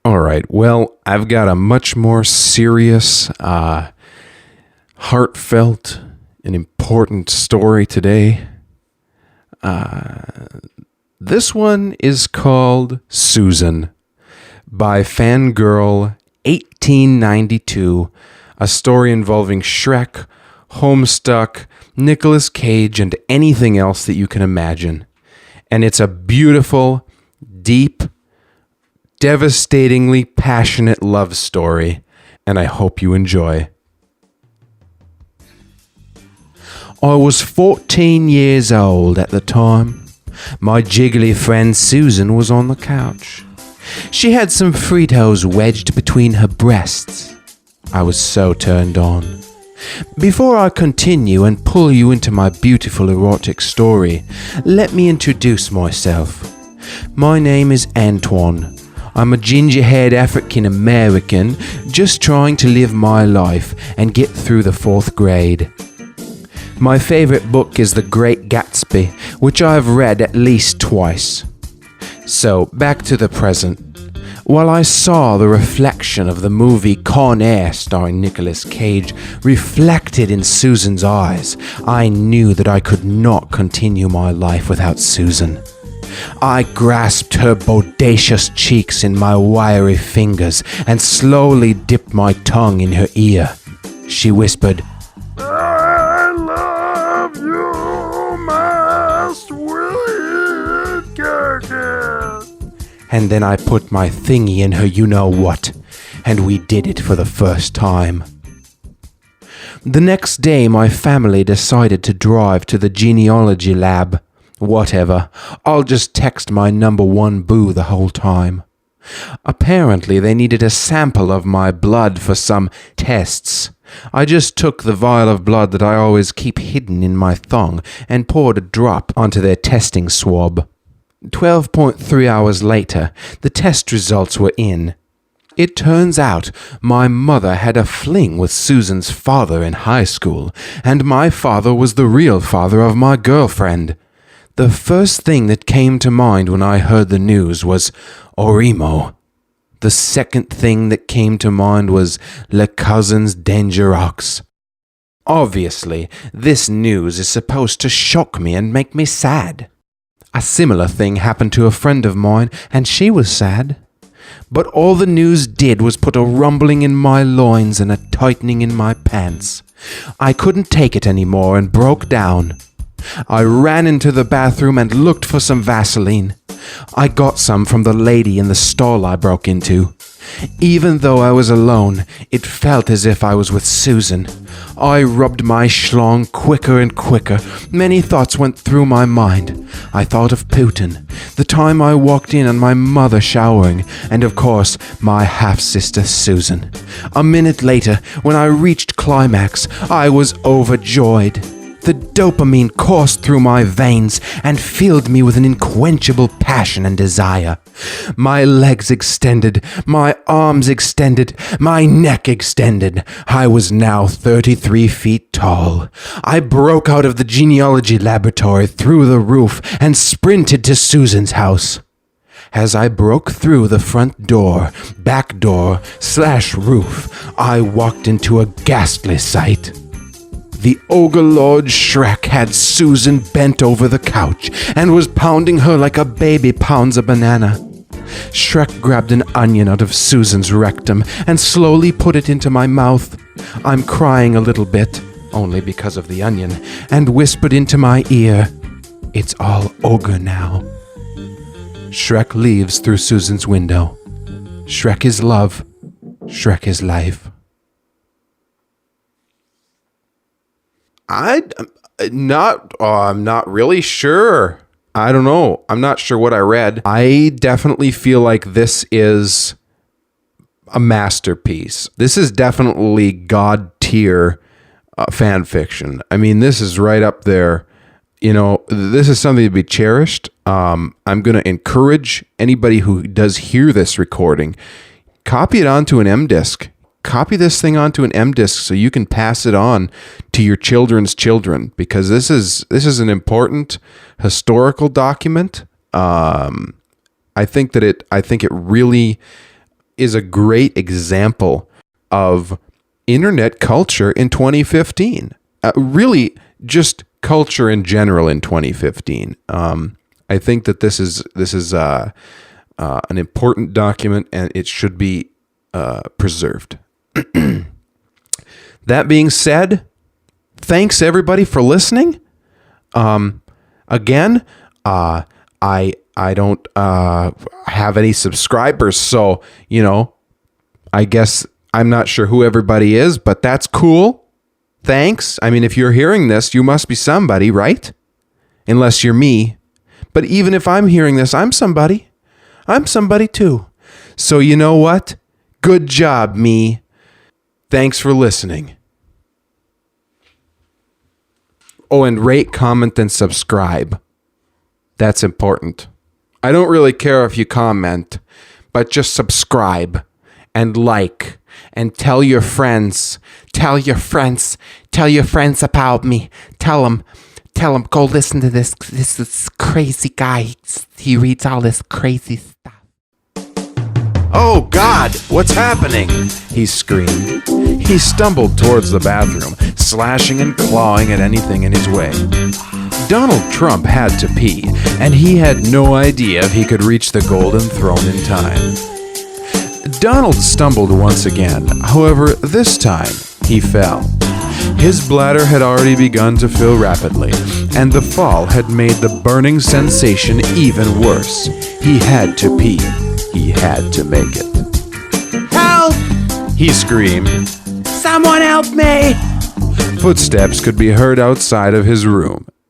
All right. Well, I've got a much more serious, heartfelt, and important story today. This one is called Susan by Fangirl1892, a story involving Shrek, Homestuck, Nicolas Cage, and anything else that you can imagine. And it's a beautiful, deep, devastatingly passionate love story, and I hope you enjoy. I was 14 years old at the time. My jiggly friend Susan was on the couch. She had some Fritos wedged between her breasts. I was so turned on. Before I continue and pull you into my beautiful erotic story, let me introduce myself. My name is Antwon. I'm a ginger-haired African-American just trying to live my life and get through the 4th grade. My favorite book is The Great Gatsby, which I've read at least twice. So, back to the present. While I saw the reflection of the movie Con Air starring Nicolas Cage reflected in Susan's eyes, I knew that I could not continue my life without Susan. I grasped her bodacious cheeks in my wiry fingers and slowly dipped my tongue in her ear. She whispered, "I love you, my sweet girl." And then I put my thingy in her you-know-what, and we did it for the first time. The next day, my family decided to drive to the genealogy lab. Whatever, I'll just text my number one boo the whole time. Apparently, they needed a sample of my blood for some tests. I just took the vial of blood that I always keep hidden in my thong and poured a drop onto their testing swab. 12.3 hours later, the test results were in. It turns out my mother had a fling with Susan's father in high school, and my father was the real father of my girlfriend. The first thing that came to mind when I heard the news was Orimo. The second thing that came to mind was Le Cousin's Dangerox. Obviously, this news is supposed to shock me and make me sad. A similar thing happened to a friend of mine, and she was sad. But all the news did was put a rumbling in my loins and a tightening in my pants. I couldn't take it anymore and broke down. I ran into the bathroom and looked for some Vaseline. I got some from the lady in the stall I broke into. Even though I was alone, it felt as if I was with Susan. I rubbed my schlong quicker and quicker. Many thoughts went through my mind. I thought of Putin, the time I walked in on my mother showering, and of course, my half-sister Susan. A minute later, when I reached climax, I was overjoyed. The dopamine coursed through my veins and filled me with an unquenchable passion and desire. My legs extended, my arms extended, my neck extended. I was now 33 feet tall. I broke out of the genealogy laboratory through the roof and sprinted to Susan's house. As I broke through the front door, back door, / roof, I walked into a ghastly sight. The ogre lord Shrek had Susan bent over the couch and was pounding her like a baby pounds a banana. Shrek grabbed an onion out of Susan's rectum and slowly put it into my mouth. I'm crying a little bit, only because of the onion, and whispered into my ear, "It's all ogre now." Shrek leaves through Susan's window. Shrek is love. Shrek is life. I'm not really sure. I don't know. I'm not sure what I read. I definitely feel like this is a masterpiece. This is definitely God tier fan fiction. I mean, this is right up there. You know, this is something to be cherished. I'm going to encourage anybody who does hear this recording, copy it onto an M-disc. Copy this thing onto an M-disc so you can pass it on to your children's children, because this is an important historical document. I think it really is a great example of internet culture in 2015. Really, just culture in general in 2015. I think that this is an important document, and it should be preserved. That being said, thanks everybody for listening. Again, I don't have any subscribers, so I guess I'm not sure who everybody is, but that's cool. Thanks. I mean, if you're hearing this, you must be somebody, right? Unless you're me. But even if I'm hearing this, I'm somebody. I'm somebody too. So you know what? Good job, me. Thanks for listening. Oh, and rate, comment, and subscribe. That's important. I don't really care if you comment, but just subscribe and like and tell your friends. Tell your friends about me. Tell them, go listen to this crazy guy. He reads all this crazy stuff. Oh, God, what's happening? He screamed. He stumbled towards the bathroom, slashing and clawing at anything in his way. Donald Trump had to pee, and he had no idea if he could reach the golden throne in time. Donald stumbled once again. However, this time, he fell. His bladder had already begun to fill rapidly, and the fall had made the burning sensation even worse. He had to pee. He had to make it. Help! He screamed. Someone help me! Footsteps could be heard outside of his room,